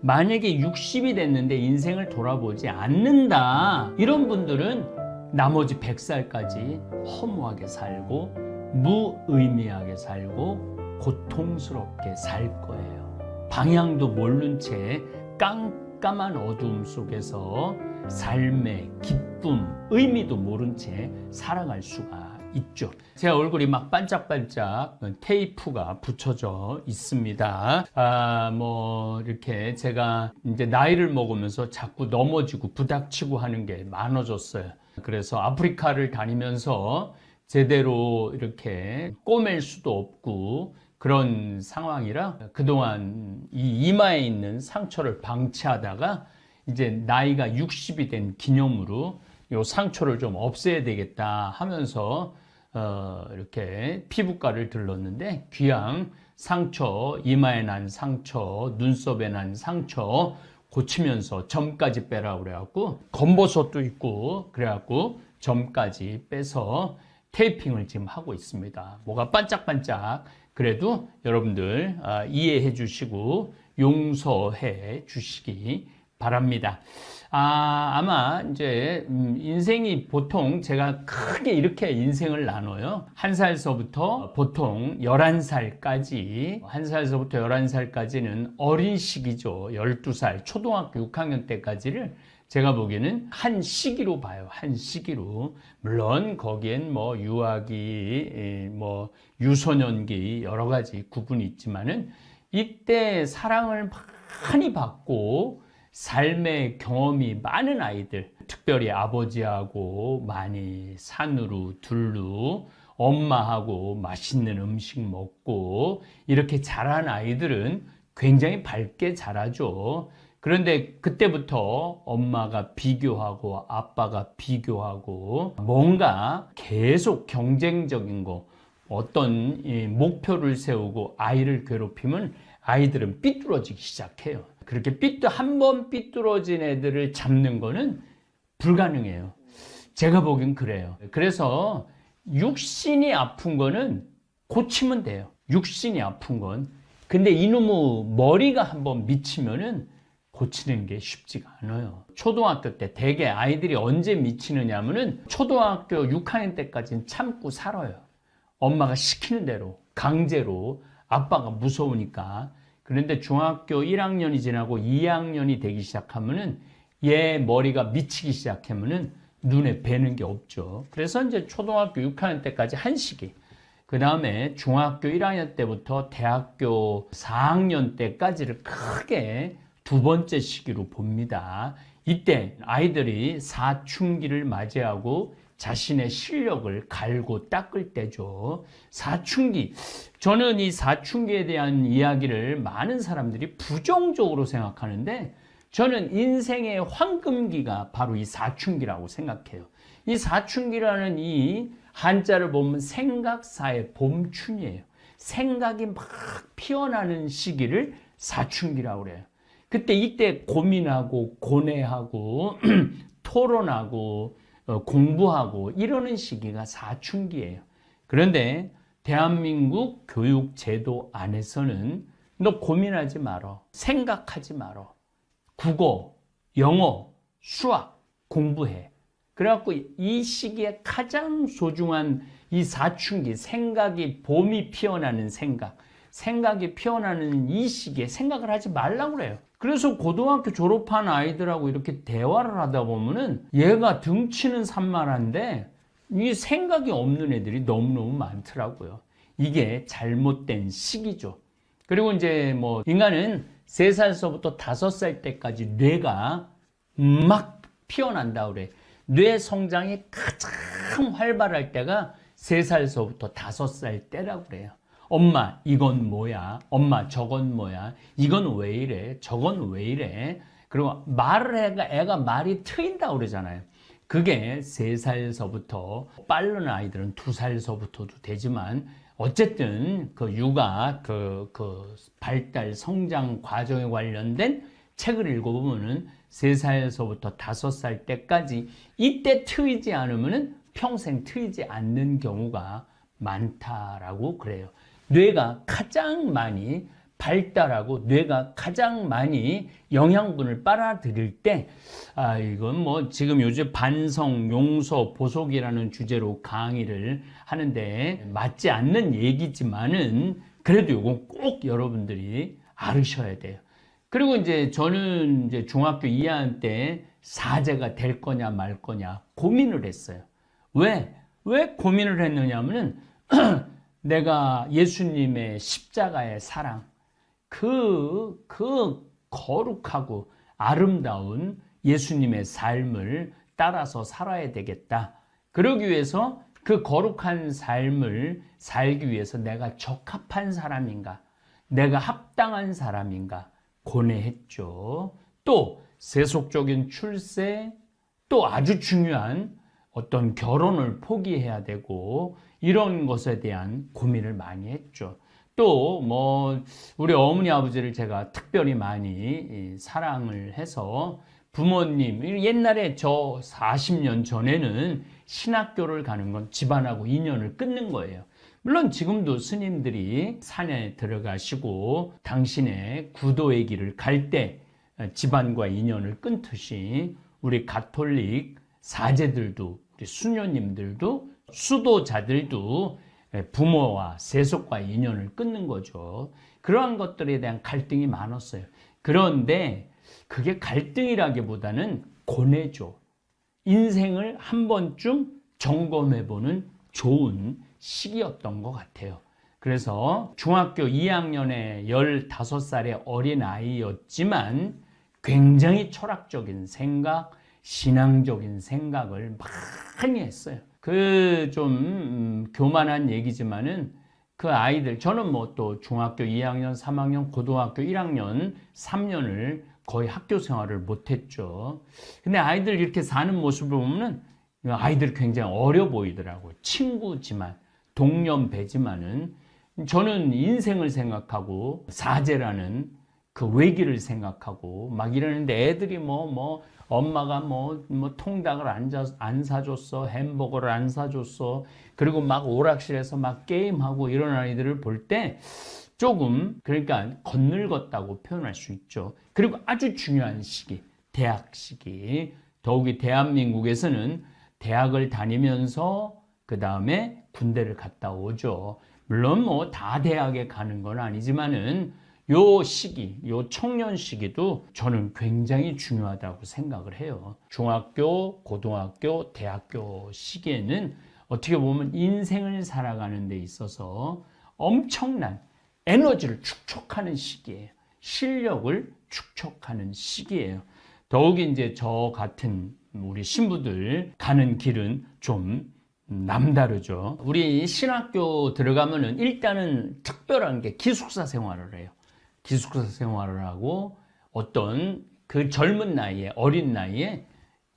만약에 60이 됐는데 인생을 돌아보지 않는다, 이런 분들은 나머지 100살까지 허무하게 살고 무의미하게 살고 고통스럽게 살 거예요. 방향도 모른 채 깜깜한 어두움 속에서 삶의 기쁨, 의미도 모른 채 살아갈 수가 있죠. 제 얼굴이 막 반짝반짝 테이프가 붙여져 있습니다. 이렇게 제가 이제 나이를 먹으면서 자꾸 넘어지고 부닥치고 하는 게 많아졌어요. 그래서 아프리카를 다니면서 제대로 이렇게 꼬맬 수도 없고 그런 상황이라 그동안 이 이마에 있는 상처를 방치하다가 이제 나이가 60이 된 기념으로 요 상처를 좀 없애야 되겠다 하면서 이렇게 피부과를 들렀는데 귀양 상처, 이마에 난 상처, 눈썹에 난 상처 고치면서 점까지 빼라고 그래갖고 검버섯도 있고 그래갖고 점까지 빼서 테이핑을 지금 하고 있습니다. 뭐가 반짝반짝. 그래도 여러분들 이해해 주시고 용서해 주시기 바랍니다. 아마 이제 인생이 보통 제가 크게 이렇게 인생을 나눠요. 1살서부터 보통 11살까지, 1살서부터 11살까지는 어린 시기죠. 12살, 초등학교 6학년 때까지를 제가 보기에는 한 시기로 봐요. 한 시기로. 물론 거기엔 뭐 유아기, 뭐 유소년기 여러 가지 구분이 있지만은 이때 사랑을 많이 받고 삶의 경험이 많은 아이들, 특별히 아버지하고 많이 산으로 둘로 엄마하고 맛있는 음식 먹고 이렇게 자란 아이들은 굉장히 밝게 자라죠. 그런데 그때부터 엄마가 비교하고 아빠가 비교하고 뭔가 계속 경쟁적인 거, 어떤 목표를 세우고 아이를 괴롭히면 아이들은 삐뚤어지기 시작해요. 그렇게 한 번 삐뚤어진 애들을 잡는 거는 불가능해요. 제가 보기엔 그래요. 그래서 육신이 아픈 거는 고치면 돼요. 육신이 아픈 건. 근데 이놈의 머리가 한번 미치면은 고치는 게 쉽지가 않아요. 초등학교 때 대개 아이들이 언제 미치느냐면은 초등학교 6학년 때까지는 참고 살아요. 엄마가 시키는 대로 강제로 아빠가 무서우니까. 그런데 중학교 1학년이 지나고 2학년이 되기 시작하면은 얘 머리가 미치기 시작하면은 눈에 뵈는 게 없죠. 그래서 이제 초등학교 6학년 때까지 한 시기. 그 다음에 중학교 1학년 때부터 대학교 4학년 때까지를 크게 두 번째 시기로 봅니다. 이때 아이들이 사춘기를 맞이하고 자신의 실력을 갈고 닦을 때죠. 사춘기. 저는 이 사춘기에 대한 이야기를 많은 사람들이 부정적으로 생각하는데 저는 인생의 황금기가 바로 이 사춘기라고 생각해요. 이 사춘기라는 이 한자를 보면 생각사의 봄춘이에요. 생각이 막 피어나는 시기를 사춘기라고 그래요. 이때 고민하고 고뇌하고 토론하고 공부하고 이러는 시기가 사춘기예요. 그런데 대한민국 교육제도 안에서는 너 고민하지 말어. 생각하지 말어. 국어, 영어, 수학 공부해. 그래갖고 이 시기에 가장 소중한 이 사춘기, 생각이 봄이 피어나는 생각이 피어나는 이 시기에 생각을 하지 말라고 그래요. 그래서 고등학교 졸업한 아이들하고 이렇게 대화를 하다 보면은 얘가 등치는 산만한데 이 생각이 없는 애들이 너무너무 많더라고요. 이게 잘못된 시기죠. 그리고 이제 뭐 인간은 3살서부터 5살 때까지 뇌가 막 피어난다 그래. 뇌 성장이 가장 활발할 때가 3살서부터 5살 때라고 그래요. 엄마 이건 뭐야? 엄마 저건 뭐야? 이건 왜 이래? 저건 왜 이래? 그리고 말을 해가 애가 말이 트인다고 그러잖아요. 그게 3살서부터, 빠른 아이들은 2살서부터도 되지만 어쨌든 그 육아, 그 발달 성장 과정에 관련된 책을 읽어보면은 3살서부터 5살 때까지 이때 트이지 않으면은 평생 트이지 않는 경우가 많다라고 그래요. 뇌가 가장 많이 발달하고 뇌가 가장 많이 영양분을 빨아들일 때, 이건 뭐 지금 요즘 반성, 용서, 보속이라는 주제로 강의를 하는데 맞지 않는 얘기지만은 그래도 이건 꼭 여러분들이 알으셔야 돼요. 그리고 이제 저는 이제 중학교 2학년 때 사제가 될 거냐 말 거냐 고민을 했어요. 왜 고민을 했느냐면은 내가 예수님의 십자가의 사랑, 그 거룩하고 아름다운 예수님의 삶을 따라서 살아야 되겠다. 그러기 위해서 그 거룩한 삶을 살기 위해서 내가 적합한 사람인가, 내가 합당한 사람인가 고뇌했죠. 또 세속적인 출세, 또 아주 중요한 어떤 결혼을 포기해야 되고 이런 것에 대한 고민을 많이 했죠. 또 뭐 우리 어머니 아버지를 제가 특별히 많이 사랑을 해서 부모님, 옛날에 저 40년 전에는 신학교를 가는 건 집안하고 인연을 끊는 거예요. 물론 지금도 스님들이 산에 들어가시고 당신의 구도의 길을 갈 때 집안과 인연을 끊듯이 우리 가톨릭 사제들도, 우리 수녀님들도, 수도자들도 부모와 세속과 인연을 끊는 거죠. 그러한 것들에 대한 갈등이 많았어요. 그런데 그게 갈등이라기보다는 고뇌죠. 인생을 한 번쯤 점검해보는 좋은 시기였던 것 같아요. 그래서 중학교 2학년에 15살의 어린아이였지만 굉장히 철학적인 생각, 신앙적인 생각을 많이 했어요. 그 좀 교만한 얘기지만은 그 아이들, 저는 뭐 또 중학교 2학년, 3학년, 고등학교 1학년, 3년을 거의 학교 생활을 못했죠. 근데 아이들 이렇게 사는 모습을 보면은 아이들이 굉장히 어려 보이더라고요. 친구지만, 동년배지만은 저는 인생을 생각하고 사제라는 그 외길을 생각하고 막 이러는데 애들이 엄마가 통닭을 안 사줬어, 햄버거를 안 사줬어, 그리고 막 오락실에서 막 게임하고 이런 아이들을 볼 때 조금, 그러니까 건늙었다고 표현할 수 있죠. 그리고 아주 중요한 시기, 대학 시기. 더욱이 대한민국에서는 대학을 다니면서 그 다음에 군대를 갔다 오죠. 물론 뭐 다 대학에 가는 건 아니지만은 요 시기, 요 청년 시기도 저는 굉장히 중요하다고 생각을 해요. 중학교, 고등학교, 대학교 시기에는 어떻게 보면 인생을 살아가는 데 있어서 엄청난 에너지를 축적하는 시기예요. 실력을 축적하는 시기예요. 더욱이 이제 저 같은 우리 신부들 가는 길은 좀 남다르죠. 우리 신학교 들어가면은 일단은 특별한 게 기숙사 생활을 해요. 기숙사 생활을 하고 어떤 그 젊은 나이에, 어린 나이에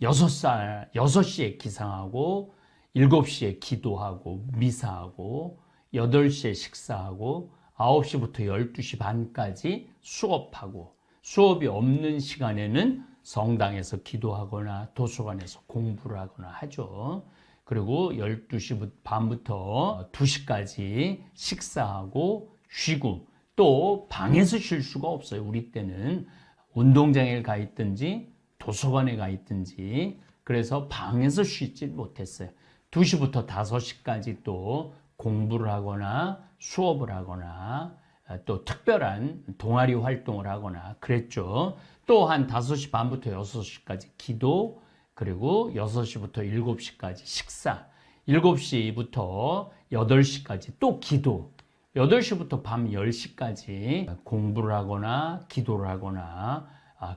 6시에 기상하고 7시에 기도하고 미사하고 8시에 식사하고 9시부터 12시 반까지 수업하고, 수업이 없는 시간에는 성당에서 기도하거나 도서관에서 공부를 하거나 하죠. 그리고 12시 반부터 2시까지 식사하고 쉬고, 또 방에서 쉴 수가 없어요. 우리 때는 운동장에 가 있든지 도서관에 가 있든지, 그래서 방에서 쉬지 못했어요. 2시부터 5시까지 또 공부를 하거나 수업을 하거나 또 특별한 동아리 활동을 하거나 그랬죠. 또 한 5시 반부터 6시까지 기도, 그리고 6시부터 7시까지 식사, 7시부터 8시까지 또 기도, 8시부터 밤 10시까지 공부를 하거나 기도를 하거나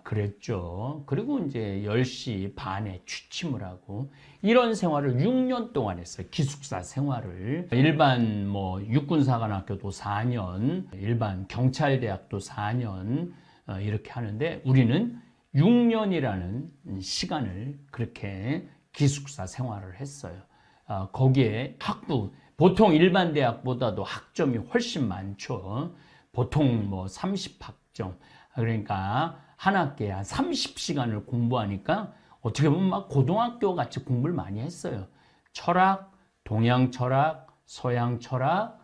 그랬죠. 그리고 이제 10시 반에 취침을 하고 이런 생활을 6년 동안 했어요. 기숙사 생활을. 일반 육군사관학교도 4년, 일반 경찰대학도 4년 이렇게 하는데 우리는 6년이라는 시간을 그렇게 기숙사 생활을 했어요. 거기에 학부, 보통 일반 대학보다도 학점이 훨씬 많죠. 보통 30학점. 그러니까 한 학기에 한 30시간을 공부하니까 어떻게 보면 막 고등학교 같이 공부를 많이 했어요. 철학, 동양 철학, 서양 철학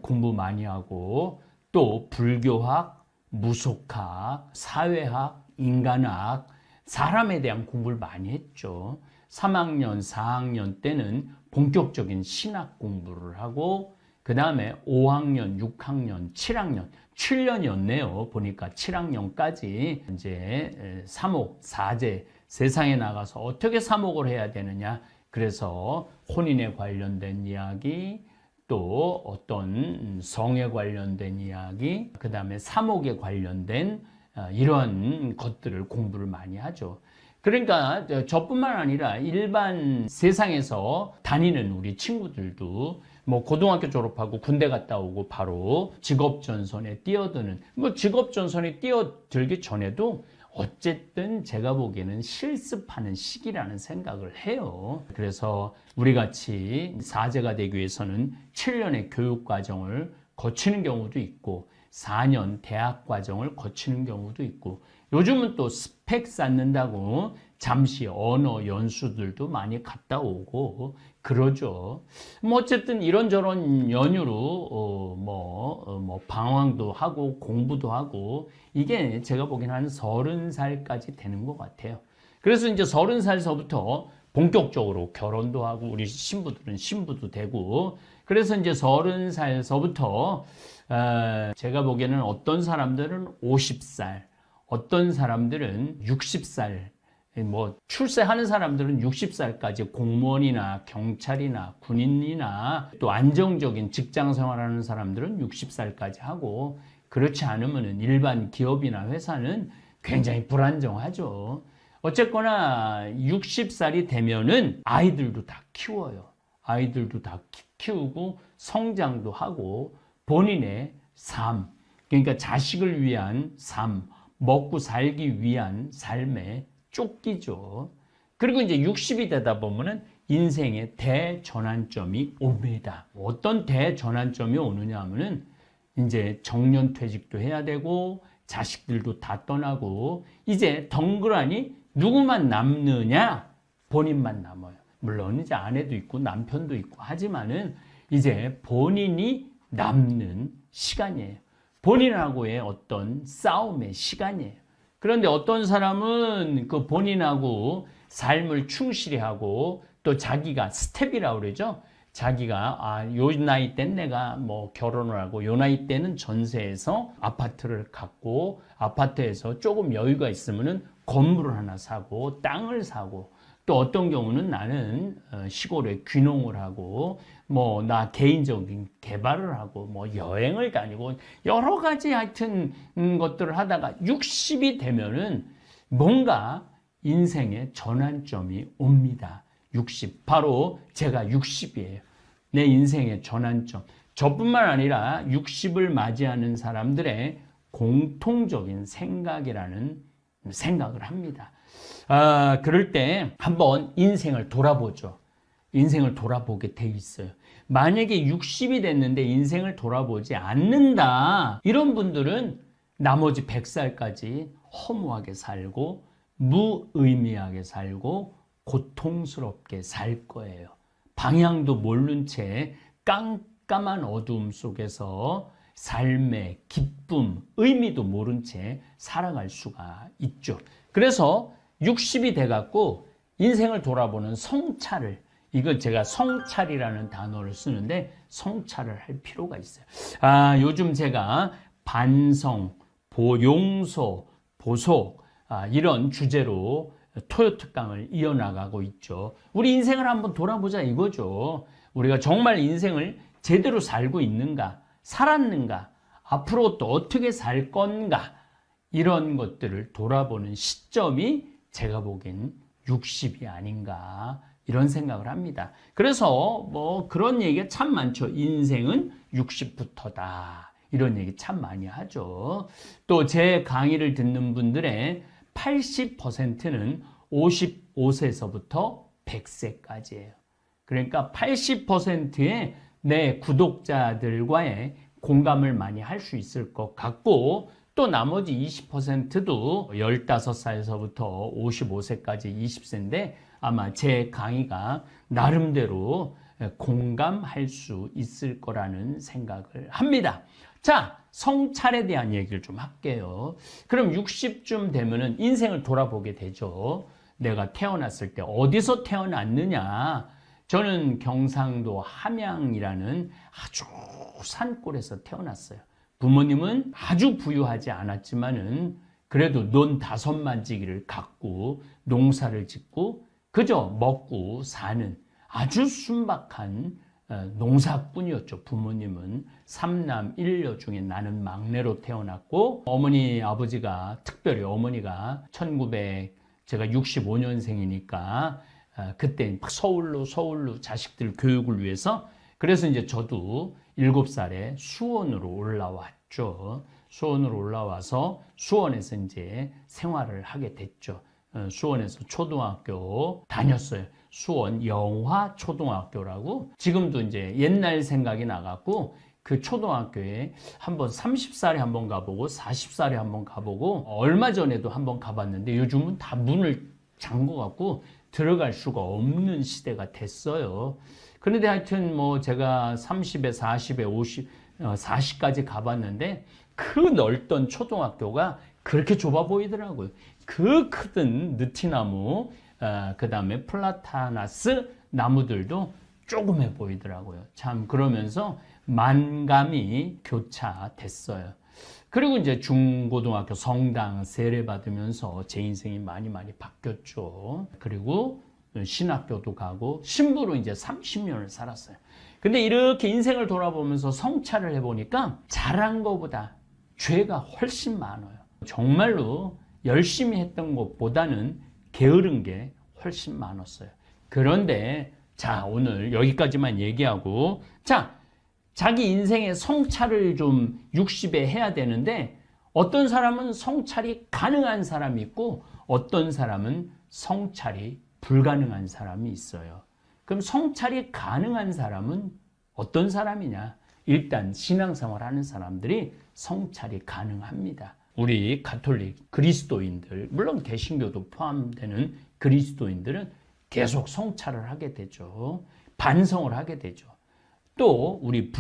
공부 많이 하고, 또 불교학, 무속학, 사회학, 인간학, 사람에 대한 공부를 많이 했죠. 3학년, 4학년 때는 본격적인 신학 공부를 하고 그 다음에 5학년, 6학년, 7학년, 7년이었네요. 보니까 7학년까지 이제 사목, 사제, 세상에 나가서 어떻게 사목을 해야 되느냐. 그래서 혼인에 관련된 이야기, 또 어떤 성에 관련된 이야기, 그 다음에 사목에 관련된 이런 것들을 공부를 많이 하죠. 그러니까 저뿐만 아니라 일반 세상에서 다니는 우리 친구들도 뭐 고등학교 졸업하고 군대 갔다 오고 바로 직업전선에 뛰어드는, 뭐 직업전선에 뛰어들기 전에도 어쨌든 제가 보기에는 실습하는 시기라는 생각을 해요. 그래서 우리 같이 사제가 되기 위해서는 7년의 교육 과정을 거치는 경우도 있고 4년 대학 과정을 거치는 경우도 있고, 요즘은 또 스펙 쌓는다고 잠시 언어 연수들도 많이 갔다 오고 그러죠. 뭐 어쨌든 이런저런 연유로 방황도 하고 공부도 하고, 이게 제가 보기에는 한 30살까지 되는 것 같아요. 그래서 이제 30살서부터 본격적으로 결혼도 하고, 우리 신부들은 신부도 되고, 그래서 이제 30살서부터 제가 보기에는 어떤 사람들은 50살, 어떤 사람들은 60살, 뭐 출세하는 사람들은 60살까지 공무원이나 경찰이나 군인이나 또 안정적인 직장 생활하는 사람들은 60살까지 하고, 그렇지 않으면 일반 기업이나 회사는 굉장히 불안정하죠. 어쨌거나 60살이 되면은 아이들도 다 키워요. 아이들도 다 키우고 성장도 하고 본인의 삶, 그러니까 자식을 위한 삶, 먹고 살기 위한 삶에 쫓기죠. 그리고 이제 60이 되다 보면은 인생의 대전환점이 옵니다. 어떤 대전환점이 오느냐 하면은 이제 정년퇴직도 해야 되고 자식들도 다 떠나고 이제 덩그러니 누구만 남느냐? 본인만 남아요. 물론 이제 아내도 있고 남편도 있고 하지만은 이제 본인이 남는 시간이에요. 본인하고의 어떤 싸움의 시간이에요. 그런데 어떤 사람은 그 본인하고 삶을 충실히 하고 또 자기가 스텝이라고 그러죠. 자기가 요 나이 땐 내가 뭐 결혼을 하고 요 나이 때는 전세에서 아파트를 갖고 아파트에서 조금 여유가 있으면은 건물을 하나 사고 땅을 사고, 또 어떤 경우는 나는 시골에 귀농을 하고 뭐 나 개인적인 개발을 하고 뭐 여행을 다니고 여러 가지 하여튼 것들을 하다가 60이 되면은 뭔가 인생의 전환점이 옵니다. 60, 바로 제가 60이에요. 내 인생의 전환점. 저뿐만 아니라 60을 맞이하는 사람들의 공통적인 생각이라는 생각을 합니다. 그럴 때 한번 인생을 돌아보죠. 인생을 돌아보게 돼 있어요. 만약에 60이 됐는데 인생을 돌아보지 않는다, 이런 분들은 나머지 100살까지 허무하게 살고 무의미하게 살고 고통스럽게 살 거예요. 방향도 모른 채 깜깜한 어두움 속에서 삶의 기쁨, 의미도 모른 채 살아갈 수가 있죠. 그래서 60이 돼갖고 인생을 돌아보는 성찰을, 이걸 제가 성찰이라는 단어를 쓰는데 성찰을 할 필요가 있어요. 요즘 제가 반성, 용서, 보속 이런 주제로 토요 특강을 이어나가고 있죠. 우리 인생을 한번 돌아보자 이거죠. 우리가 정말 인생을 제대로 살고 있는가, 살았는가, 앞으로 또 어떻게 살 건가, 이런 것들을 돌아보는 시점이 제가 보기엔 60이 아닌가, 이런 생각을 합니다. 그래서 뭐 그런 얘기가 참 많죠. 인생은 60부터다. 이런 얘기 참 많이 하죠. 또 제 강의를 듣는 분들의 80%는 55세에서부터 100세까지예요. 그러니까 80%의 내 구독자들과의 공감을 많이 할 수 있을 것 같고, 또 나머지 20%도 15살에서부터 55세까지 20세인데 아마 제 강의가 나름대로 공감할 수 있을 거라는 생각을 합니다. 자, 성찰에 대한 얘기를 좀 할게요. 그럼 60쯤 되면은 인생을 돌아보게 되죠. 내가 태어났을 때 어디서 태어났느냐? 저는 경상도 함양이라는 아주 산골에서 태어났어요. 부모님은 아주 부유하지 않았지만은 그래도 논 5만지기를 갖고 농사를 짓고 그저 먹고 사는 아주 순박한 농사꾼이었죠. 부모님은 3남 1녀 중에 나는 막내로 태어났고 어머니 아버지가 특별히 어머니가 제가 65년생이니까 그때 서울로 자식들 교육을 위해서 그래서 이제 저도 7살에 수원으로 올라왔죠. 수원으로 올라와서 수원에서 이제 생활을 하게 됐죠. 수원에서 초등학교 다녔어요. 수원 영화초등학교라고 지금도 이제 옛날 생각이 나갖고 그 초등학교에 한번 30살에 한번 가보고 40살에 한번 가보고 얼마 전에도 한번 가봤는데 요즘은 다 문을 잠궈갖고 들어갈 수가 없는 시대가 됐어요. 그런데 하여튼 뭐 제가 30에 40에 50, 40까지 가봤는데 그 넓던 초등학교가 그렇게 좁아 보이더라고요. 그 크던 느티나무, 그 다음에 플라타나스 나무들도 조그매 보이더라고요. 참 그러면서 만감이 교차됐어요. 그리고 이제 중고등학교 성당 세례 받으면서 제 인생이 많이 바뀌었죠. 그리고 신학교도 가고 신부로 이제 30년을 살았어요. 근데 이렇게 인생을 돌아보면서 성찰을 해보니까 잘한 것보다 죄가 훨씬 많아요. 정말로 열심히 했던 것보다는 게으른 게 훨씬 많았어요. 그런데 자, 오늘 여기까지만 얘기하고 자, 자기 인생의 성찰을 좀 60에 해야 되는데 어떤 사람은 성찰이 가능한 사람이 있고 어떤 사람은 성찰이 불가능한 사람이 있어요. 그럼 성찰이 가능한 사람은 어떤 사람이냐? 일단 신앙생활 하는 사람들이 성찰이 가능합니다. 우리 가톨릭 그리스도인들, 물론 개신교도 포함되는 그리스도인들은 계속 성찰을 하게 되죠. 반성을 하게 되죠. 또 우리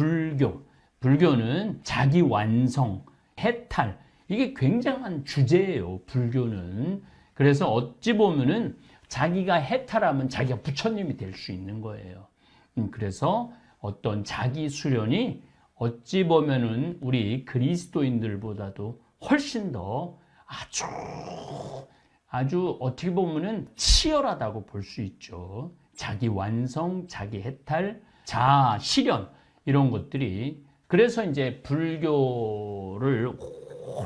불교는 자기 완성, 해탈, 이게 굉장한 주제예요. 불교는. 그래서 어찌 보면은 자기가 해탈하면 자기가 부처님이 될 수 있는 거예요. 그래서 어떤 자기 수련이 어찌 보면은 우리 그리스도인들보다도 훨씬 더 아주 어떻게 보면은 치열하다고 볼 수 있죠. 자기 완성, 자기 해탈, 자아 실현 이런 것들이 그래서 이제 불교를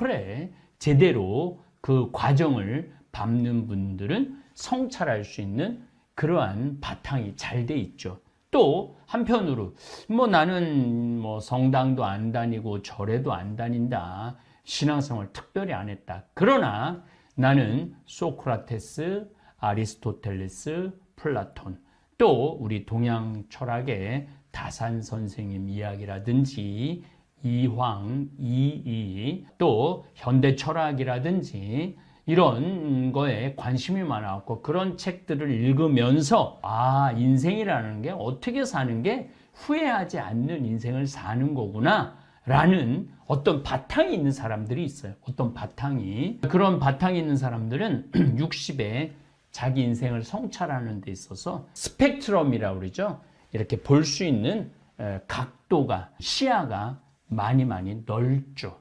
오래 제대로 그 과정을 밟는 분들은 성찰할 수 있는 그러한 바탕이 잘 돼 있죠. 또 한편으로 뭐 나는 뭐 성당도 안 다니고 절에도 안 다닌다. 신앙생활 특별히 안 했다. 그러나 나는 소크라테스, 아리스토텔레스, 플라톤 또 우리 동양 철학의 다산 선생님 이야기라든지 이황, 이이 또 현대 철학이라든지 이런 거에 관심이 많았고 그런 책들을 읽으면서 인생이라는 게 어떻게 사는 게 후회하지 않는 인생을 사는 거구나 라는 어떤 바탕이 있는 사람들이 있어요. 어떤 바탕이. 그런 바탕이 있는 사람들은 60에 자기 인생을 성찰하는 데 있어서 스펙트럼이라고 그러죠. 이렇게 볼 수 있는 각도가, 시야가 많이 넓죠.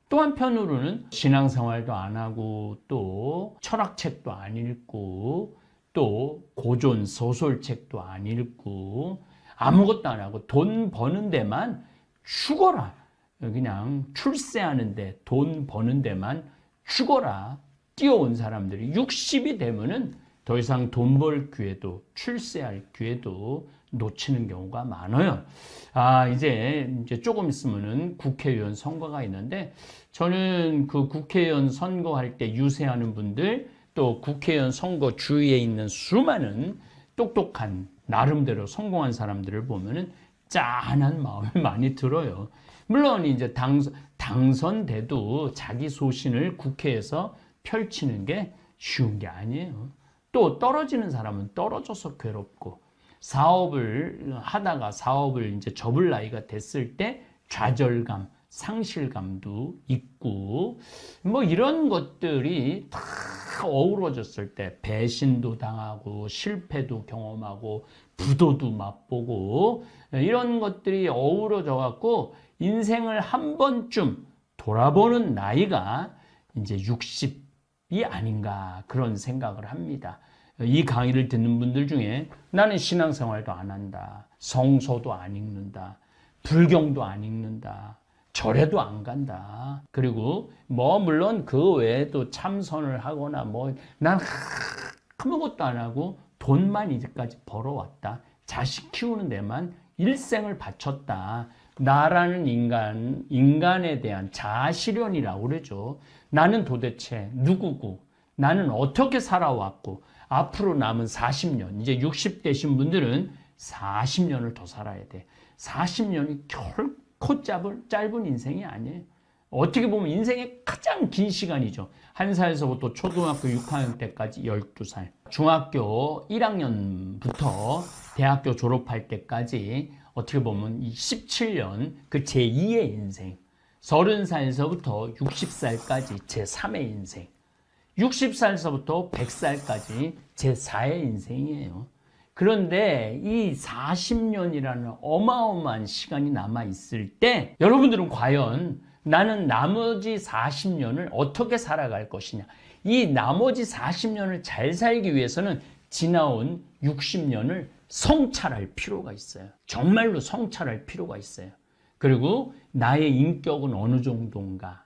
또 한편으로는 신앙생활도 안 하고 또 철학책도 안 읽고 또 고전 소설책도 안 읽고 아무것도 안 하고 돈 버는 데만 죽어라. 그냥 출세하는데 돈 버는 데만 죽어라. 뛰어온 사람들이 60이 되면은 더 이상 돈 벌 기회도 출세할 기회도 놓치는 경우가 많아요. 이제 조금 있으면은 국회의원 선거가 있는데 저는 그 국회의원 선거할 때 유세하는 분들 또 국회의원 선거 주위에 있는 수많은 똑똑한 나름대로 성공한 사람들을 보면은 짠한 마음이 많이 들어요. 물론 이제 당선돼도 자기 소신을 국회에서 펼치는 게 쉬운 게 아니에요. 또 떨어지는 사람은 떨어져서 괴롭고 사업을 하다가 사업을 이제 접을 나이가 됐을 때 좌절감, 상실감도 있고 뭐 이런 것들이 다 어우러졌을 때 배신도 당하고 실패도 경험하고 부도도 맛보고 이런 것들이 어우러져 갖고 인생을 한 번쯤 돌아보는 나이가 이제 60이 아닌가 그런 생각을 합니다. 이 강의를 듣는 분들 중에 나는 신앙생활도 안 한다. 성서도 안 읽는다. 불경도 안 읽는다. 절에도 안 간다. 그리고 뭐 물론 그 외에도 참선을 하거나 뭐 난 아무것도 안 하고 돈만 이제까지 벌어왔다. 자식 키우는 데만 일생을 바쳤다. 나라는 인간에 대한 자아실현이라고 그러죠. 나는 도대체 누구고 나는 어떻게 살아왔고 앞으로 남은 40년, 이제 60 되신 분들은 40년을 더 살아야 돼. 40년이 결코 짧은 인생이 아니에요. 어떻게 보면 인생의 가장 긴 시간이죠. 1살에서부터 초등학교 6학년 때까지 12살. 중학교 1학년부터 대학교 졸업할 때까지 어떻게 보면 이 17년 그 제2의 인생. 30살에서부터 60살까지 제3의 인생. 60살에서부터 100살까지 제4의 인생이에요. 그런데 이 40년이라는 어마어마한 시간이 남아있을 때 여러분들은 과연 나는 나머지 40년을 어떻게 살아갈 것이냐. 이 나머지 40년을 잘 살기 위해서는 지나온 60년을 성찰할 필요가 있어요. 정말로 성찰할 필요가 있어요. 그리고 나의 인격은 어느 정도인가.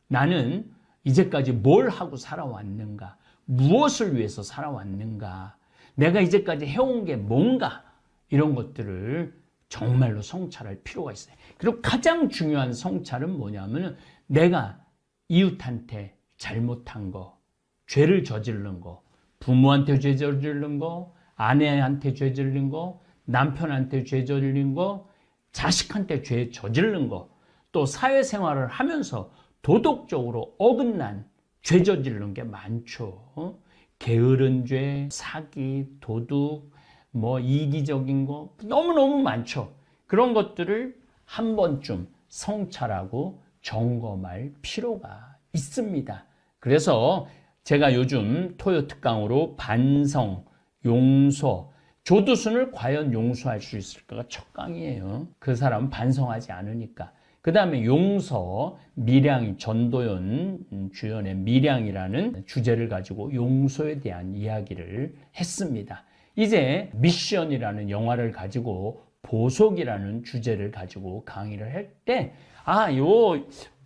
나는 이제까지 뭘 하고 살아왔는가? 무엇을 위해서 살아왔는가? 내가 이제까지 해온 게 뭔가? 이런 것들을 정말로 성찰할 필요가 있어요. 그리고 가장 중요한 성찰은 뭐냐면 내가 이웃한테 잘못한 거, 죄를 저지른 거, 부모한테 죄 저지른 거, 아내한테 죄 저지른 거, 남편한테 죄 저지른 거, 자식한테 죄 저지른 거, 또 사회생활을 하면서 도덕적으로 어긋난 죄 저지르는 게 많죠. 게으른 죄, 사기, 도둑, 뭐 이기적인 거 너무너무 많죠. 그런 것들을 한 번쯤 성찰하고 점검할 필요가 있습니다. 그래서 제가 요즘 토요 특강으로 반성, 용서, 조두순을 과연 용서할 수 있을까가 첫 강의예요. 그 사람은 반성하지 않으니까. 그 다음에 용서, 밀양이 전도연 주연의 밀양이라는 주제를 가지고 용서에 대한 이야기를 했습니다. 이제 미션이라는 영화를 가지고 보석이라는 주제를 가지고 강의를 할 때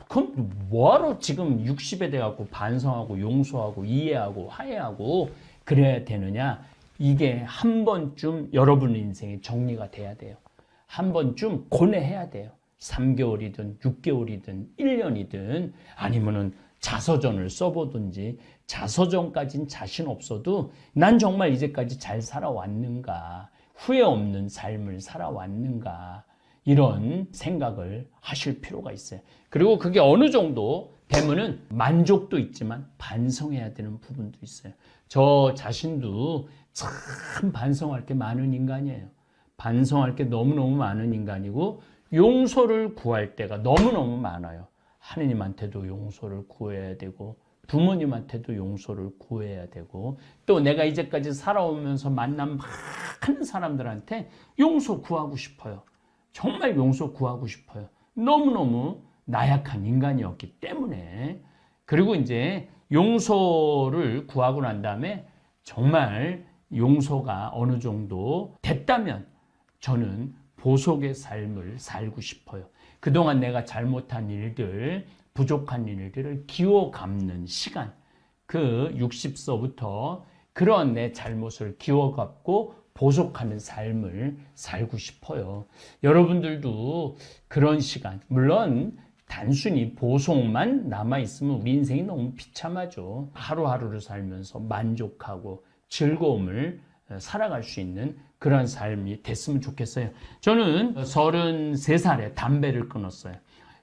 그럼 뭐하러 지금 60에 돼갖고 반성하고 용서하고 이해하고 화해하고 그래야 되느냐. 이게 한 번쯤 여러분 인생에 정리가 돼야 돼요. 한 번쯤 고뇌해야 돼요. 3개월이든 6개월이든 1년이든 아니면은 자서전을 써보든지 자서전까지는 자신 없어도 난 정말 이제까지 잘 살아왔는가, 후회 없는 삶을 살아왔는가 이런 생각을 하실 필요가 있어요. 그리고 그게 어느 정도 되면은 만족도 있지만 반성해야 되는 부분도 있어요. 저 자신도 참 반성할 게 많은 인간이에요. 반성할 게 너무너무 많은 인간이고 용서를 구할 때가 너무너무 많아요. 하느님한테도 용서를 구해야 되고 부모님한테도 용서를 구해야 되고 또 내가 이제까지 살아오면서 만난 많은 사람들한테 용서 구하고 싶어요. 정말 용서 구하고 싶어요. 너무너무 나약한 인간이었기 때문에. 그리고 이제 용서를 구하고 난 다음에 정말 용서가 어느 정도 됐다면 저는 보석의 삶을 살고 싶어요. 그동안 내가 잘못한 일들, 부족한 일들을 기워 갚는 시간, 그 60서부터 그런 내 잘못을 기워 갚고 보석하는 삶을 살고 싶어요. 여러분들도 그런 시간, 물론 단순히 보석만 남아있으면 우리 인생이 너무 비참하죠. 하루하루를 살면서 만족하고 즐거움을 살아갈 수 있는 그런 삶이 됐으면 좋겠어요. 저는 33살에 담배를 끊었어요.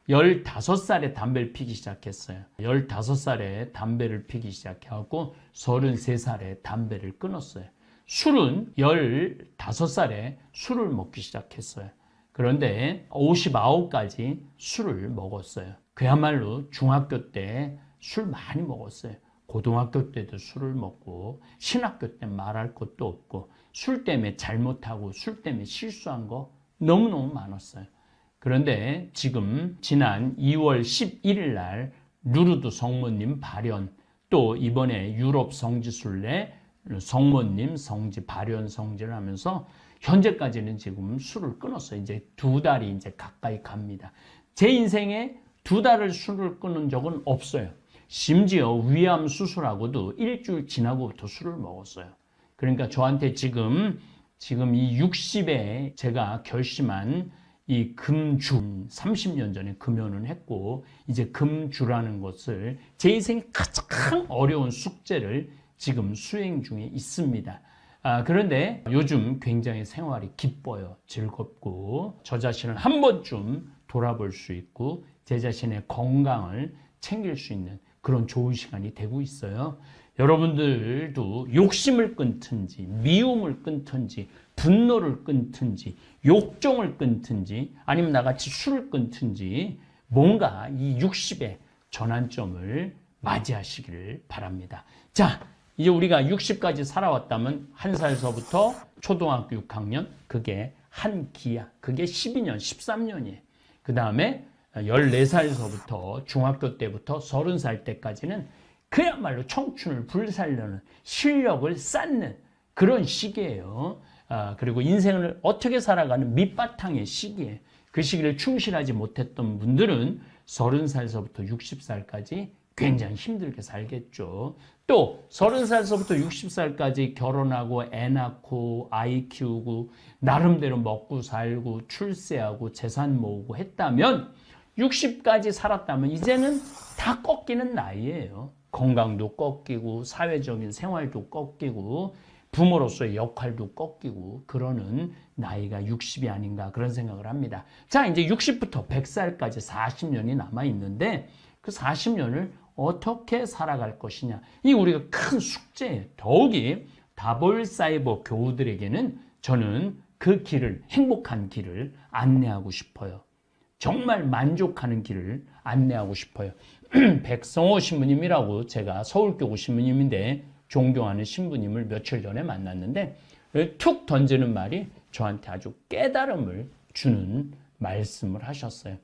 15살에 담배를 피기 시작했어요. 15살에 담배를 피기 시작해갖고 33살에 담배를 끊었어요. 술은 15살에 술을 먹기 시작했어요. 그런데 59까지 술을 먹었어요. 그야말로 중학교 때 술 많이 먹었어요. 고등학교 때도 술을 먹고 신학교 때 말할 것도 없고 술 때문에 잘못하고 술 때문에 실수한 거 너무너무 많았어요. 그런데 지금 지난 2월 11일 날 루르드 성모님 발현, 또 이번에 유럽 성지순례 성모님 성지 발현 성지를 하면서 현재까지는 지금 술을 끊었어요. 이제 2달이 이제 가까이 갑니다. 제 인생에 2달을 술을 끊은 적은 없어요. 심지어 위암 수술하고도 일주일 지나고부터 술을 먹었어요. 그러니까 저한테 지금 이 60에 제가 결심한 이 금주 30년 전에 금연을 했고 이제 금주라는 것을 제 인생의 가장 어려운 숙제를 지금 수행 중에 있습니다. 그런데 요즘 굉장히 생활이 기뻐요. 즐겁고 저 자신을 한 번쯤 돌아볼 수 있고 제 자신의 건강을 챙길 수 있는 그런 좋은 시간이 되고 있어요. 여러분들도 욕심을 끊든지 미움을 끊든지 분노를 끊든지 욕정을 끊든지 아니면 나같이 술을 끊든지 뭔가 이 60의 전환점을 맞이하시기를 바랍니다. 자, 이제 우리가 60까지 살아왔다면 1살서부터 초등학교 6학년 그게 한 기야. 그게 12년, 13년이에요. 그 다음에 14살서부터 중학교 때부터 30살 때까지는 그야말로 청춘을 불살려는 실력을 쌓는 그런 시기예요. 그리고 인생을 어떻게 살아가는 밑바탕의 시기에 그 시기를 충실하지 못했던 분들은 30살서부터 60살까지 굉장히 힘들게 살겠죠. 또 30살서부터 60살까지 결혼하고 애 낳고 아이 키우고 나름대로 먹고 살고 출세하고 재산 모으고 했다면 60까지 살았다면 이제는 다 꺾이는 나이예요. 건강도 꺾이고 사회적인 생활도 꺾이고 부모로서의 역할도 꺾이고 그러는 나이가 60이 아닌가 그런 생각을 합니다. 자, 이제 60부터 100살까지 40년이 남아있는데 그 40년을 어떻게 살아갈 것이냐. 이 우리가 큰 숙제예요. 더욱이 다볼사이버 교우들에게는 저는 그 길을, 행복한 길을 안내하고 싶어요. 정말 만족하는 길을 안내하고 싶어요. 백성호 신부님이라고 제가 서울교구 신부님인데 존경하는 신부님을 며칠 전에 만났는데 툭 던지는 말이 저한테 아주 깨달음을 주는 말씀을 하셨어요.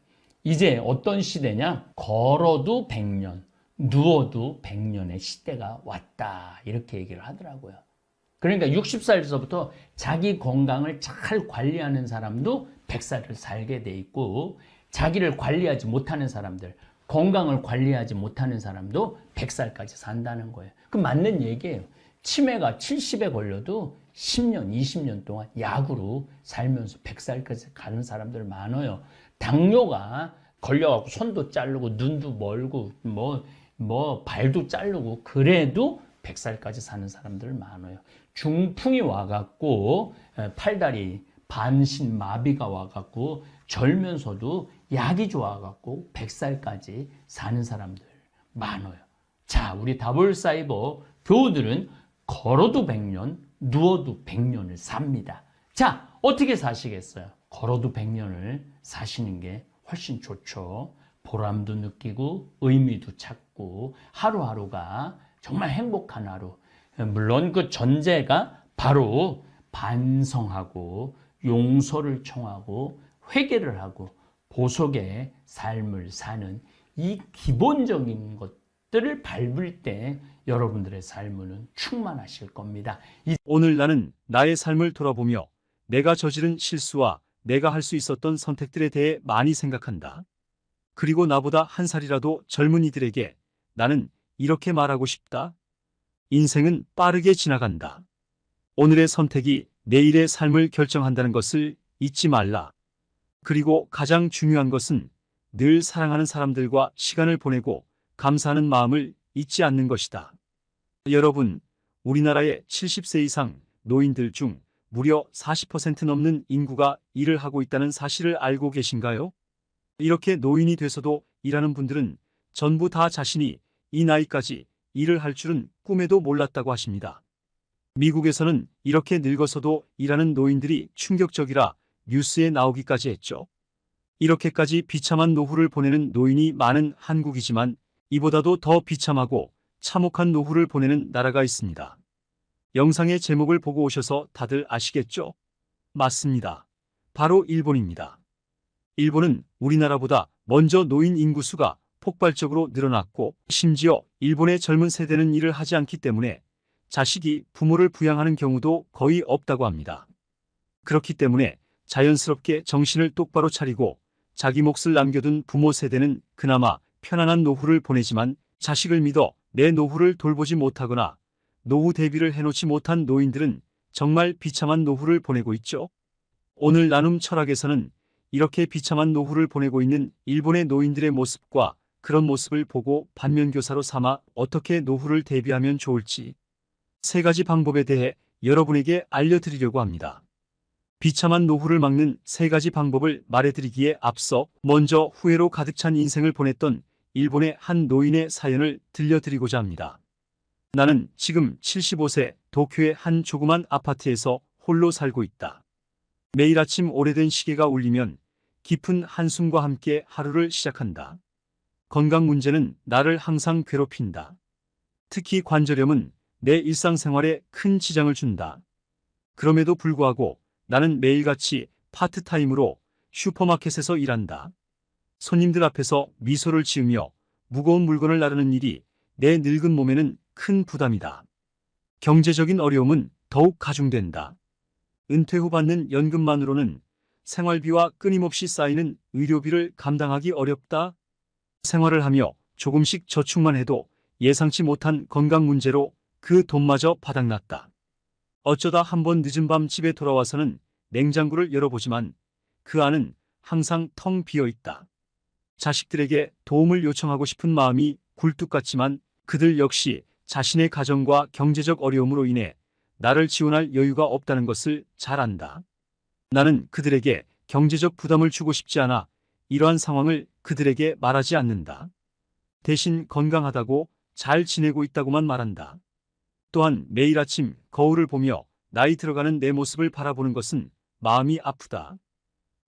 이제 어떤 시대냐? 걸어도 100년, 누워도 100년의 시대가 왔다. 이렇게 얘기를 하더라고요. 그러니까 60살에서부터 자기 건강을 잘 관리하는 사람도 100살을 살게 돼 있고 자기를 관리하지 못하는 사람들, 건강을 관리하지 못하는 사람도 100살까지 산다는 거예요. 그 맞는 얘기예요. 치매가 70에 걸려도 10년, 20년 동안 약으로 살면서 100살까지 가는 사람들 많아요. 당뇨가 걸려갖고 손도 자르고 눈도 멀고 발도 자르고 그래도 100살까지 사는 사람들 많아요. 중풍이 와갖고 팔다리 반신 마비가 와갖고 절면서도 약이 좋아갖고 100살까지 사는 사람들 많아요. 자, 우리 다볼사이버 교우들은 걸어도 100년, 누워도 100년을 삽니다. 자, 어떻게 사시겠어요? 걸어도 100년을 사시는 게 훨씬 좋죠. 보람도 느끼고 의미도 찾고 하루하루가 정말 행복한 하루. 물론 그 전제가 바로 반성하고 용서를 청하고 회개를 하고 보속의 삶을 사는 이 기본적인 것들을 밟을 때 여러분들의 삶은 충만하실 겁니다. 오늘 나는 나의 삶을 돌아보며 내가 저지른 실수와 내가 할 수 있었던 선택들에 대해 많이 생각한다. 그리고 나보다 한 살이라도 젊은 이들에게 나는 이렇게 말하고 싶다. 인생은 빠르게 지나간다. 오늘의 선택이 내일의 삶을 결정한다는 것을 잊지 말라. 그리고 가장 중요한 것은 늘 사랑하는 사람들과 시간을 보내고 감사하는 마음을 잊지 않는 것이다. 여러분, 우리나라의 70세 이상 노인들 중 무려 40% 넘는 인구가 일을 하고 있다는 사실을 알고 계신가요? 이렇게 노인이 돼서도 일하는 분들은 전부 다 자신이 이 나이까지 일을 할 줄은 꿈에도 몰랐다고 하십니다. 미국에서는 이렇게 늙어서도 일하는 노인들이 충격적이라 뉴스에 나오기까지 했죠. 이렇게까지 비참한 노후를 보내는 노인이 많은 한국이지만 이보다도 더 비참하고 참혹한 노후를 보내는 나라가 있습니다. 영상의 제목을 보고 오셔서 다들 아시겠죠? 맞습니다. 바로 일본입니다. 일본은 우리나라보다 먼저 노인 인구수가 폭발적으로 늘어났고 심지어 일본의 젊은 세대는 일을 하지 않기 때문에 자식이 부모를 부양하는 경우도 거의 없다고 합니다. 그렇기 때문에 자연스럽게 정신을 똑바로 차리고 자기 몫을 남겨둔 부모 세대는 그나마 편안한 노후를 보내지만 자식을 믿어 내 노후를 돌보지 못하거나 노후 대비를 해놓지 못한 노인들은 정말 비참한 노후를 보내고 있죠. 오늘 나눔 철학에서는 이렇게 비참한 노후를 보내고 있는 일본의 노인들의 모습과 그런 모습을 보고 반면교사로 삼아 어떻게 노후를 대비하면 좋을지 3가지 방법에 대해 여러분에게 알려드리려고 합니다. 비참한 노후를 막는 3가지 방법을 말해드리기에 앞서 먼저 후회로 가득 찬 인생을 보냈던 일본의 한 노인의 사연을 들려드리고자 합니다. 나는 지금 75세 도쿄의 한 조그만 아파트에서 홀로 살고 있다. 매일 아침 오래된 시계가 울리면 깊은 한숨과 함께 하루를 시작한다. 건강 문제는 나를 항상 괴롭힌다. 특히 관절염은 내 일상생활에 큰 지장을 준다. 그럼에도 불구하고 나는 매일같이 파트타임으로 슈퍼마켓에서 일한다. 손님들 앞에서 미소를 지으며 무거운 물건을 나르는 일이 내 늙은 몸에는 큰 부담이다. 경제적인 어려움은 더욱 가중된다. 은퇴 후 받는 연금만으로는 생활비와 끊임없이 쌓이는 의료비를 감당하기 어렵다. 생활을 하며 조금씩 저축만 해도 예상치 못한 건강 문제로 그 돈마저 바닥났다. 어쩌다 한번 늦은 밤 집에 돌아와서는 냉장고를 열어보지만 그 안은 항상 텅 비어 있다. 자식들에게 도움을 요청하고 싶은 마음이 굴뚝 같지만 그들 역시 자신의 가정과 경제적 어려움으로 인해 나를 지원할 여유가 없다는 것을 잘 안다. 나는 그들에게 경제적 부담을 주고 싶지 않아 이러한 상황을 그들에게 말하지 않는다. 대신 건강하다고 잘 지내고 있다고만 말한다. 또한 매일 아침 거울을 보며 나이 들어가는 내 모습을 바라보는 것은 마음이 아프다.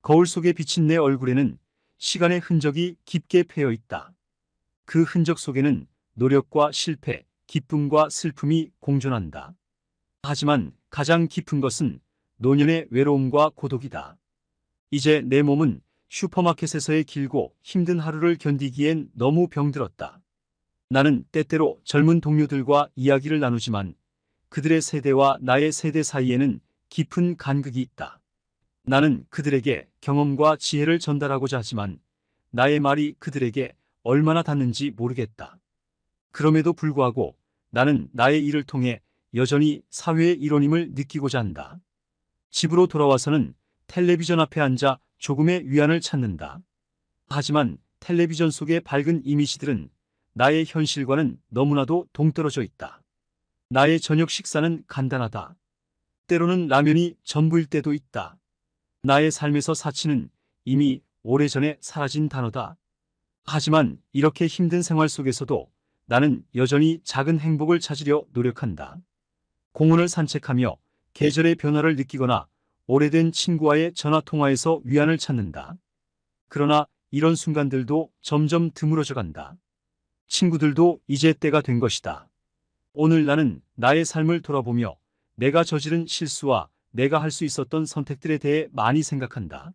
거울 속에 비친 내 얼굴에는 시간의 흔적이 깊게 패여 있다. 그 흔적 속에는 노력과 실패, 기쁨과 슬픔이 공존한다. 하지만 가장 깊은 것은 노년의 외로움과 고독이다. 이제 내 몸은 슈퍼마켓에서의 길고 힘든 하루를 견디기엔 너무 병들었다. 나는 때때로 젊은 동료들과 이야기를 나누지만 그들의 세대와 나의 세대 사이에는 깊은 간극이 있다. 나는 그들에게 경험과 지혜를 전달하고자 하지만 나의 말이 그들에게 얼마나 닿는지 모르겠다. 그럼에도 불구하고 나는 나의 일을 통해 여전히 사회의 일원임을 느끼고자 한다. 집으로 돌아와서는 텔레비전 앞에 앉아 조금의 위안을 찾는다. 하지만 텔레비전 속의 밝은 이미지들은 나의 현실과는 너무나도 동떨어져 있다. 나의 저녁 식사는 간단하다. 때로는 라면이 전부일 때도 있다. 나의 삶에서 사치는 이미 오래전에 사라진 단어다. 하지만 이렇게 힘든 생활 속에서도 나는 여전히 작은 행복을 찾으려 노력한다. 공원을 산책하며 계절의 변화를 느끼거나 오래된 친구와의 전화통화에서 위안을 찾는다. 그러나 이런 순간들도 점점 드물어져 간다. 친구들도 이제 때가 된 것이다. 오늘 나는 나의 삶을 돌아보며 내가 저지른 실수와 내가 할 수 있었던 선택들에 대해 많이 생각한다.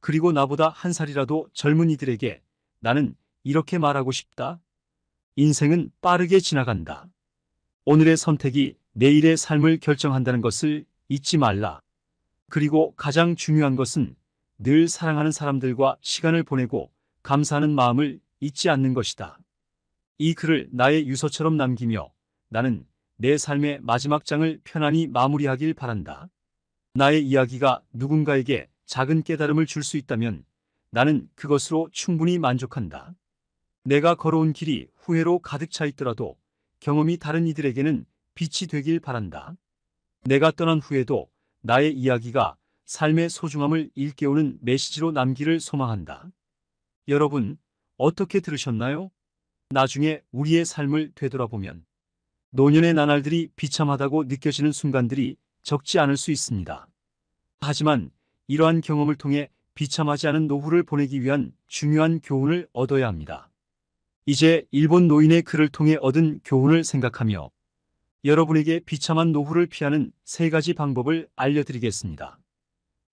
그리고 나보다 한 살이라도 젊은 이들에게 나는 이렇게 말하고 싶다. 인생은 빠르게 지나간다. 오늘의 선택이 내일의 삶을 결정한다는 것을 잊지 말라. 그리고 가장 중요한 것은 늘 사랑하는 사람들과 시간을 보내고 감사하는 마음을 잊지 않는 것이다. 이 글을 나의 유서처럼 남기며 나는 내 삶의 마지막 장을 편안히 마무리하길 바란다. 나의 이야기가 누군가에게 작은 깨달음을 줄 수 있다면 나는 그것으로 충분히 만족한다. 내가 걸어온 길이 후회로 가득 차 있더라도 경험이 다른 이들에게는 빛이 되길 바란다. 내가 떠난 후에도 나의 이야기가 삶의 소중함을 일깨우는 메시지로 남기를 소망한다. 여러분, 어떻게 들으셨나요? 나중에 우리의 삶을 되돌아보면 노년의 나날들이 비참하다고 느껴지는 순간들이 적지 않을 수 있습니다. 하지만 이러한 경험을 통해 비참하지 않은 노후를 보내기 위한 중요한 교훈을 얻어야 합니다. 이제 일본 노인의 글을 통해 얻은 교훈을 생각하며 여러분에게 비참한 노후를 피하는 3가지 방법을 알려드리겠습니다.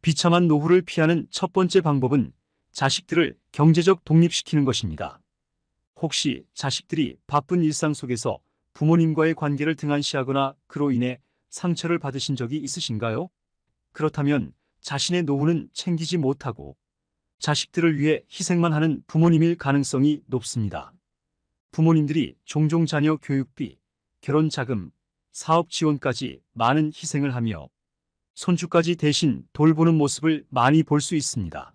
비참한 노후를 피하는 첫 번째 방법은 자식들을 경제적 독립시키는 것입니다. 혹시 자식들이 바쁜 일상 속에서 부모님과의 관계를 등한시하거나 그로 인해 상처를 받으신 적이 있으신가요? 그렇다면 자신의 노후는 챙기지 못하고 자식들을 위해 희생만 하는 부모님일 가능성이 높습니다. 부모님들이 종종 자녀 교육비, 결혼 자금, 사업 지원까지 많은 희생을 하며 손주까지 대신 돌보는 모습을 많이 볼 수 있습니다.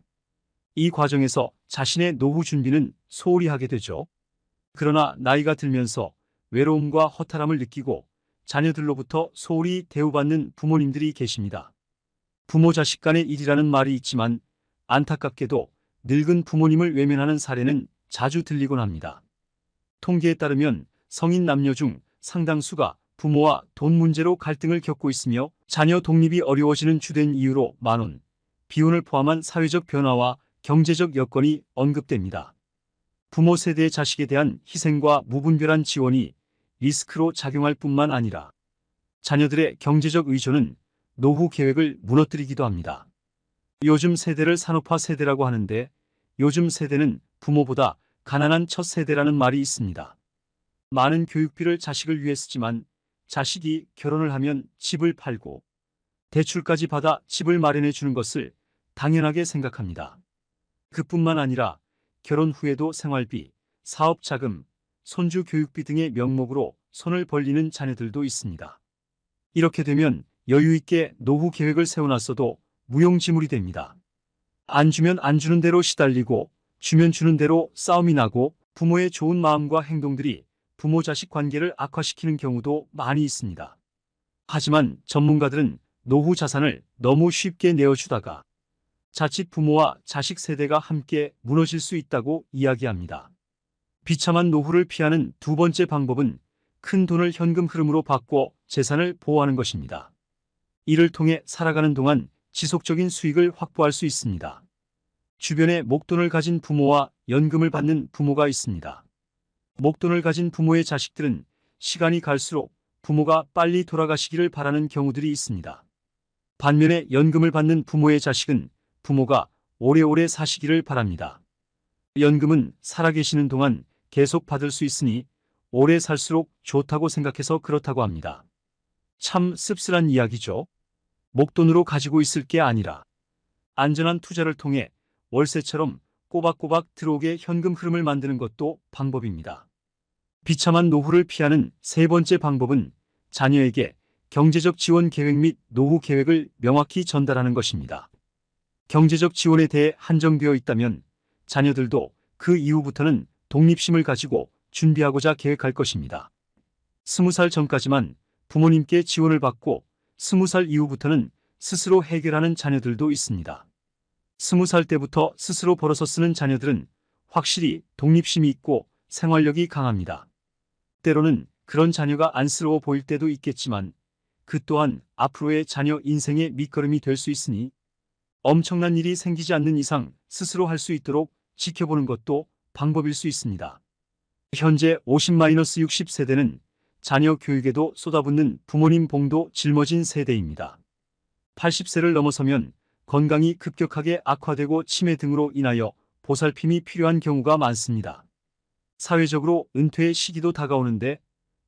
이 과정에서 자신의 노후 준비는 소홀히 하게 되죠. 그러나 나이가 들면서 외로움과 허탈함을 느끼고 자녀들로부터 소홀히 대우받는 부모님들이 계십니다. 부모 자식 간의 일이라는 말이 있지만 안타깝게도 늙은 부모님을 외면하는 사례는 자주 들리곤 합니다. 통계에 따르면 성인 남녀 중 상당수가 부모와 돈 문제로 갈등을 겪고 있으며 자녀 독립이 어려워지는 주된 이유로 만원, 비혼을 포함한 사회적 변화와 경제적 여건이 언급됩니다. 부모 세대의 자식에 대한 희생과 무분별한 지원이 리스크로 작용할 뿐만 아니라 자녀들의 경제적 의존은 노후 계획을 무너뜨리기도 합니다. 요즘 세대를 산업화 세대라고 하는데 요즘 세대는 부모보다 가난한 첫 세대라는 말이 있습니다. 많은 교육비를 자식을 위해 쓰지만 자식이 결혼을 하면 집을 팔고 대출까지 받아 집을 마련해 주는 것을 당연하게 생각합니다. 그뿐만 아니라 결혼 후에도 생활비, 사업 자금, 손주 교육비 등의 명목으로 손을 벌리는 자녀들도 있습니다. 이렇게 되면 여유 있게 노후 계획을 세워놨어도 무용지물이 됩니다. 안 주면 안 주는 대로 시달리고 주면 주는 대로 싸움이 나고 부모의 좋은 마음과 행동들이 부모 자식 관계를 악화시키는 경우도 많이 있습니다. 하지만 전문가들은 노후 자산을 너무 쉽게 내어주다가 자칫 부모와 자식 세대가 함께 무너질 수 있다고 이야기합니다. 비참한 노후를 피하는 두 번째 방법은 큰 돈을 현금 흐름으로 바꿔 재산을 보호하는 것입니다. 이를 통해 살아가는 동안 지속적인 수익을 확보할 수 있습니다. 주변에 목돈을 가진 부모와 연금을 받는 부모가 있습니다. 목돈을 가진 부모의 자식들은 시간이 갈수록 부모가 빨리 돌아가시기를 바라는 경우들이 있습니다. 반면에 연금을 받는 부모의 자식은 부모가 오래오래 사시기를 바랍니다. 연금은 살아계시는 동안 계속 받을 수 있으니 오래 살수록 좋다고 생각해서 그렇다고 합니다. 참 씁쓸한 이야기죠. 목돈으로 가지고 있을 게 아니라 안전한 투자를 통해 월세처럼 꼬박꼬박 들어오게 현금 흐름을 만드는 것도 방법입니다. 비참한 노후를 피하는 세 번째 방법은 자녀에게 경제적 지원 계획 및 노후 계획을 명확히 전달하는 것입니다. 경제적 지원에 대해 한정되어 있다면 자녀들도 그 이후부터는 독립심을 가지고 준비하고자 계획할 것입니다. 20살 전까지만 부모님께 지원을 받고 20살 이후부터는 스스로 해결하는 자녀들도 있습니다. 20살 때부터 스스로 벌어서 쓰는 자녀들은 확실히 독립심이 있고 생활력이 강합니다. 때로는 그런 자녀가 안쓰러워 보일 때도 있겠지만 그 또한 앞으로의 자녀 인생의 밑거름이 될 수 있으니 엄청난 일이 생기지 않는 이상 스스로 할 수 있도록 지켜보는 것도 방법일 수 있습니다. 현재 50-60 세대는 자녀 교육에도 쏟아붓는 부모님 봉도 짊어진 세대입니다. 80세를 넘어서면 건강이 급격하게 악화되고 치매 등으로 인하여 보살핌이 필요한 경우가 많습니다. 사회적으로 은퇴의 시기도 다가오는데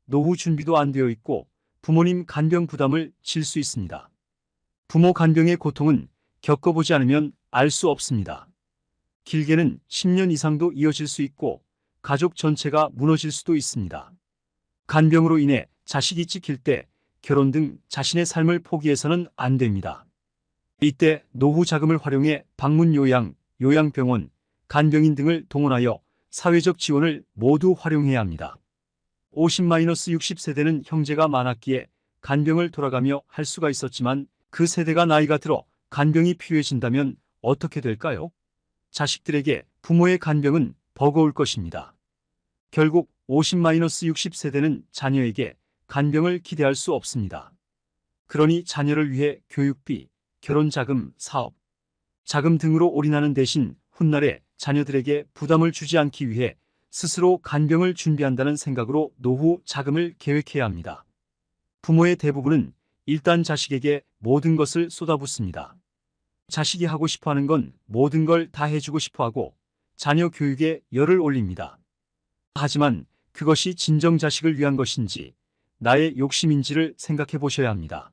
노후 준비도 안 되어 있고 부모님 간병 부담을 질 수 있습니다. 부모 간병의 고통은 겪어보지 않으면 알 수 없습니다. 길게는 10년 이상도 이어질 수 있고 가족 전체가 무너질 수도 있습니다. 간병으로 인해 자식이 찍힐 때 결혼 등 자신의 삶을 포기해서는 안 됩니다. 이때 노후 자금을 활용해 방문 요양, 요양병원, 간병인 등을 동원하여 사회적 지원을 모두 활용해야 합니다. 50-60 세대는 형제가 많았기에 간병을 돌아가며 할 수가 있었지만 그 세대가 나이가 들어 간병이 필요해진다면 어떻게 될까요? 자식들에게 부모의 간병은 버거울 것입니다. 결국 50-60 세대는 자녀에게 간병을 기대할 수 없습니다. 그러니 자녀를 위해 교육비, 결혼자금, 사업, 자금 등으로 올인하는 대신 훗날에 자녀들에게 부담을 주지 않기 위해 스스로 간병을 준비한다는 생각으로 노후 자금을 계획해야 합니다. 부모의 대부분은 일단 자식에게 모든 것을 쏟아붓습니다. 자식이 하고 싶어 하는 건 모든 걸 다 해주고 싶어 하고 자녀 교육에 열을 올립니다. 하지만 그것이 진정 자식을 위한 것인지 나의 욕심인지를 생각해 보셔야 합니다.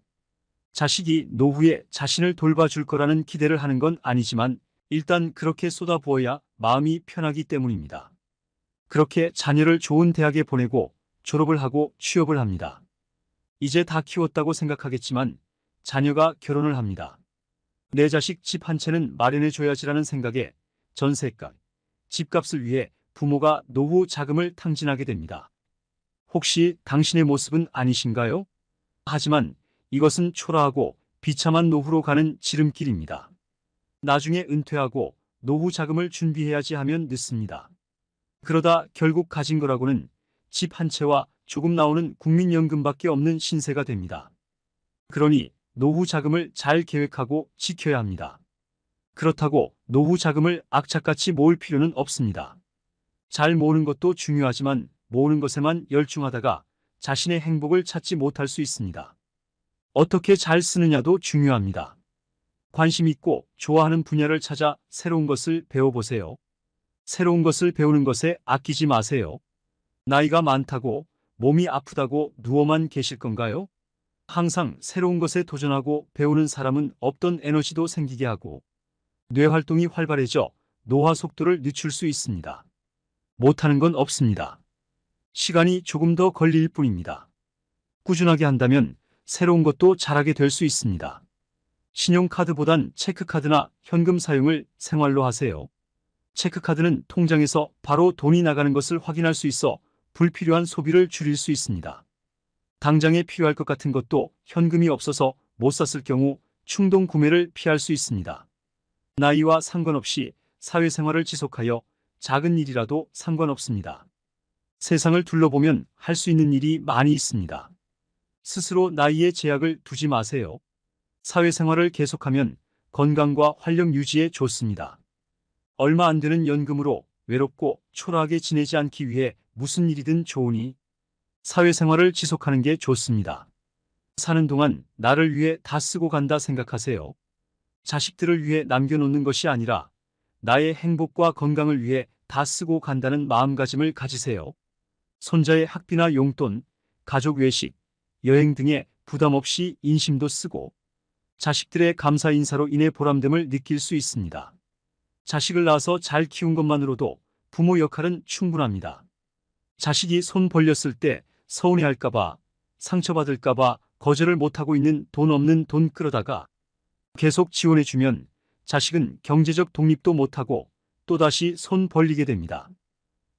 자식이 노후에 자신을 돌봐줄 거라는 기대를 하는 건 아니지만 일단 그렇게 쏟아부어야 마음이 편하기 때문입니다. 그렇게 자녀를 좋은 대학에 보내고 졸업을 하고 취업을 합니다. 이제 다 키웠다고 생각하겠지만 자녀가 결혼을 합니다. 내 자식 집 한 채는 마련해줘야지라는 생각에 전세값, 집값을 위해 부모가 노후 자금을 탕진하게 됩니다. 혹시 당신의 모습은 아니신가요? 하지만 이것은 초라하고 비참한 노후로 가는 지름길입니다. 나중에 은퇴하고 노후 자금을 준비해야지 하면 늦습니다. 그러다 결국 가진 거라고는 집 한 채와 조금 나오는 국민연금밖에 없는 신세가 됩니다. 그러니 노후 자금을 잘 계획하고 지켜야 합니다. 그렇다고 노후 자금을 악착같이 모을 필요는 없습니다. 잘 모으는 것도 중요하지만 모으는 것에만 열중하다가 자신의 행복을 찾지 못할 수 있습니다. 어떻게 잘 쓰느냐도 중요합니다. 관심 있고 좋아하는 분야를 찾아 새로운 것을 배워보세요. 새로운 것을 배우는 것에 아끼지 마세요. 나이가 많다고 몸이 아프다고 누워만 계실 건가요? 항상 새로운 것에 도전하고 배우는 사람은 없던 에너지도 생기게 하고 뇌 활동이 활발해져 노화 속도를 늦출 수 있습니다. 못하는 건 없습니다. 시간이 조금 더 걸릴 뿐입니다. 꾸준하게 한다면 새로운 것도 잘하게 될 수 있습니다. 신용카드보단 체크카드나 현금 사용을 생활로 하세요. 체크카드는 통장에서 바로 돈이 나가는 것을 확인할 수 있어 불필요한 소비를 줄일 수 있습니다. 당장에 필요할 것 같은 것도 현금이 없어서 못 샀을 경우 충동 구매를 피할 수 있습니다. 나이와 상관없이 사회생활을 지속하여 작은 일이라도 상관없습니다. 세상을 둘러보면 할 수 있는 일이 많이 있습니다. 스스로 나이에 제약을 두지 마세요. 사회생활을 계속하면 건강과 활력 유지에 좋습니다. 얼마 안 되는 연금으로 외롭고 초라하게 지내지 않기 위해 무슨 일이든 좋으니 사회생활을 지속하는 게 좋습니다. 사는 동안 나를 위해 다 쓰고 간다 생각하세요. 자식들을 위해 남겨놓는 것이 아니라 나의 행복과 건강을 위해 다 쓰고 간다는 마음가짐을 가지세요. 손자의 학비나 용돈, 가족 외식, 여행 등에 부담 없이 인심도 쓰고 자식들의 감사 인사로 인해 보람됨을 느낄 수 있습니다. 자식을 낳아서 잘 키운 것만으로도 부모 역할은 충분합니다. 자식이 손 벌렸을 때 서운해할까봐, 상처받을까봐 거절을 못하고 있는 돈 없는 돈 끌어다가 계속 지원해주면 자식은 경제적 독립도 못하고 또다시 손 벌리게 됩니다.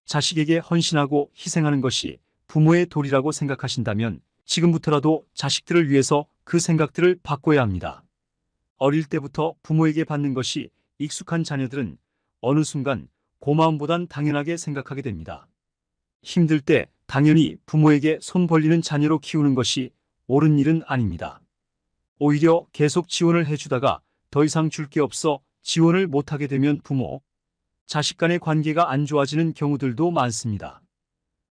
자식에게 헌신하고 희생하는 것이 부모의 도리라고 생각하신다면 지금부터라도 자식들을 위해서 그 생각들을 바꿔야 합니다. 어릴 때부터 부모에게 받는 것이 익숙한 자녀들은 어느 순간 고마움보단 당연하게 생각하게 됩니다. 힘들 때 당연히 부모에게 손 벌리는 자녀로 키우는 것이 옳은 일은 아닙니다. 오히려 계속 지원을 해주다가 더 이상 줄 게 없어 지원을 못하게 되면 부모, 자식 간의 관계가 안 좋아지는 경우들도 많습니다.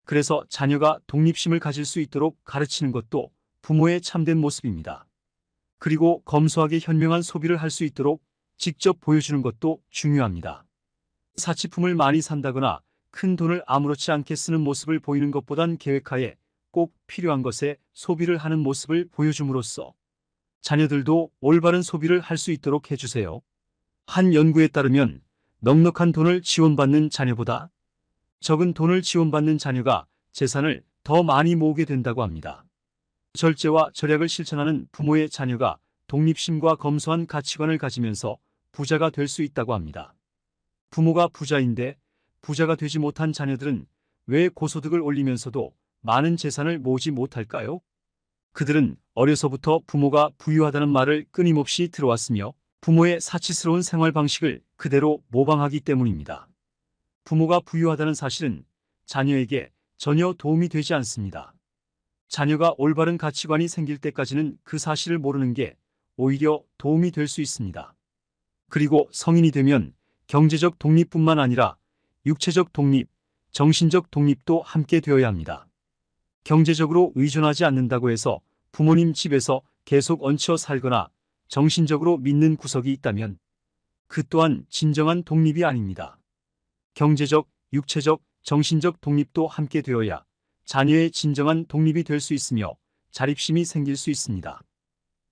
그래서 자녀가 독립심을 가질 수 있도록 가르치는 것도 부모의 참된 모습입니다. 그리고 검소하게 현명한 소비를 할 수 있도록 직접 보여주는 것도 중요합니다. 사치품을 많이 산다거나 큰 돈을 아무렇지 않게 쓰는 모습을 보이는 것보단 계획하에 꼭 필요한 것에 소비를 하는 모습을 보여줌으로써 자녀들도 올바른 소비를 할 수 있도록 해주세요. 한 연구에 따르면 넉넉한 돈을 지원받는 자녀보다 적은 돈을 지원받는 자녀가 재산을 더 많이 모으게 된다고 합니다. 절제와 절약을 실천하는 부모의 자녀가 독립심과 검소한 가치관을 가지면서 부자가 될 수 있다고 합니다. 부모가 부자인데 부자가 되지 못한 자녀들은 왜 고소득을 올리면서도 많은 재산을 모으지 못할까요? 그들은 어려서부터 부모가 부유하다는 말을 끊임없이 들어왔으며 부모의 사치스러운 생활 방식을 그대로 모방하기 때문입니다. 부모가 부유하다는 사실은 자녀에게 전혀 도움이 되지 않습니다. 자녀가 올바른 가치관이 생길 때까지는 그 사실을 모르는 게 오히려 도움이 될 수 있습니다. 그리고 성인이 되면 경제적 독립뿐만 아니라 육체적 독립, 정신적 독립도 함께 되어야 합니다. 경제적으로 의존하지 않는다고 해서 부모님 집에서 계속 얹혀 살거나 정신적으로 믿는 구석이 있다면 그 또한 진정한 독립이 아닙니다. 경제적, 육체적, 정신적 독립도 함께 되어야 자녀의 진정한 독립이 될 수 있으며 자립심이 생길 수 있습니다.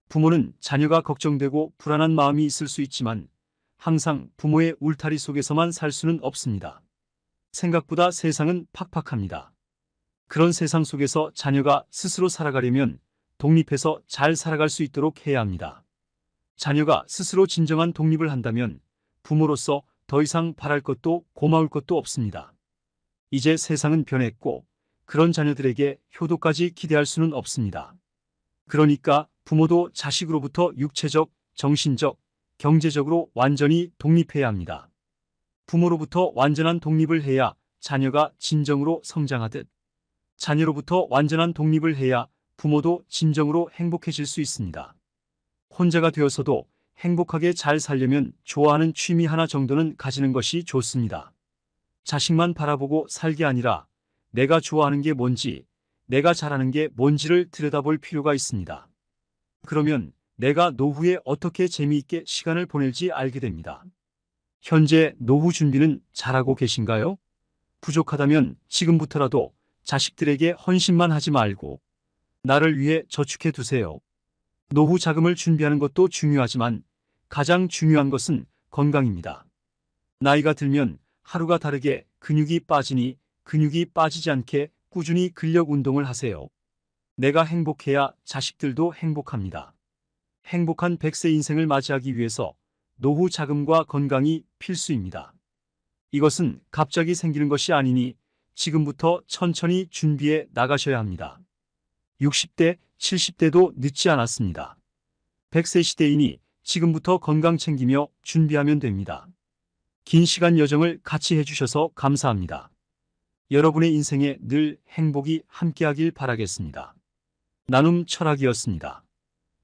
부모는 자녀가 걱정되고 불안한 마음이 있을 수 있지만 항상 부모의 울타리 속에서만 살 수는 없습니다. 생각보다 세상은 팍팍합니다. 그런 세상 속에서 자녀가 스스로 살아가려면 독립해서 잘 살아갈 수 있도록 해야 합니다. 자녀가 스스로 진정한 독립을 한다면 부모로서 더 이상 바랄 것도 고마울 것도 없습니다. 이제 세상은 변했고 그런 자녀들에게 효도까지 기대할 수는 없습니다. 그러니까 부모도 자식으로부터 육체적, 정신적, 경제적으로 완전히 독립해야 합니다. 부모로부터 완전한 독립을 해야 자녀가 진정으로 성장하듯 자녀로부터 완전한 독립을 해야 부모도 진정으로 행복해질 수 있습니다. 혼자가 되어서도 행복하게 잘 살려면 좋아하는 취미 하나 정도는 가지는 것이 좋습니다. 자식만 바라보고 살기 아니라 내가 좋아하는 게 뭔지, 내가 잘하는 게 뭔지를 들여다볼 필요가 있습니다. 그러면 내가 노후에 어떻게 재미있게 시간을 보낼지 알게 됩니다. 현재 노후 준비는 잘하고 계신가요? 부족하다면 지금부터라도 자식들에게 헌신만 하지 말고 나를 위해 저축해 두세요. 노후 자금을 준비하는 것도 중요하지만 가장 중요한 것은 건강입니다. 나이가 들면 하루가 다르게 근육이 빠지니 근육이 빠지지 않게 꾸준히 근력 운동을 하세요. 내가 행복해야 자식들도 행복합니다. 행복한 100세 인생을 맞이하기 위해서 노후 자금과 건강이 필수입니다. 이것은 갑자기 생기는 것이 아니니 지금부터 천천히 준비해 나가셔야 합니다. 60대, 70대도 늦지 않았습니다. 100세 시대이니 지금부터 건강 챙기며 준비하면 됩니다. 긴 시간 여정을 같이 해주셔서 감사합니다. 여러분의 인생에 늘 행복이 함께하길 바라겠습니다. 나눔 철학이었습니다.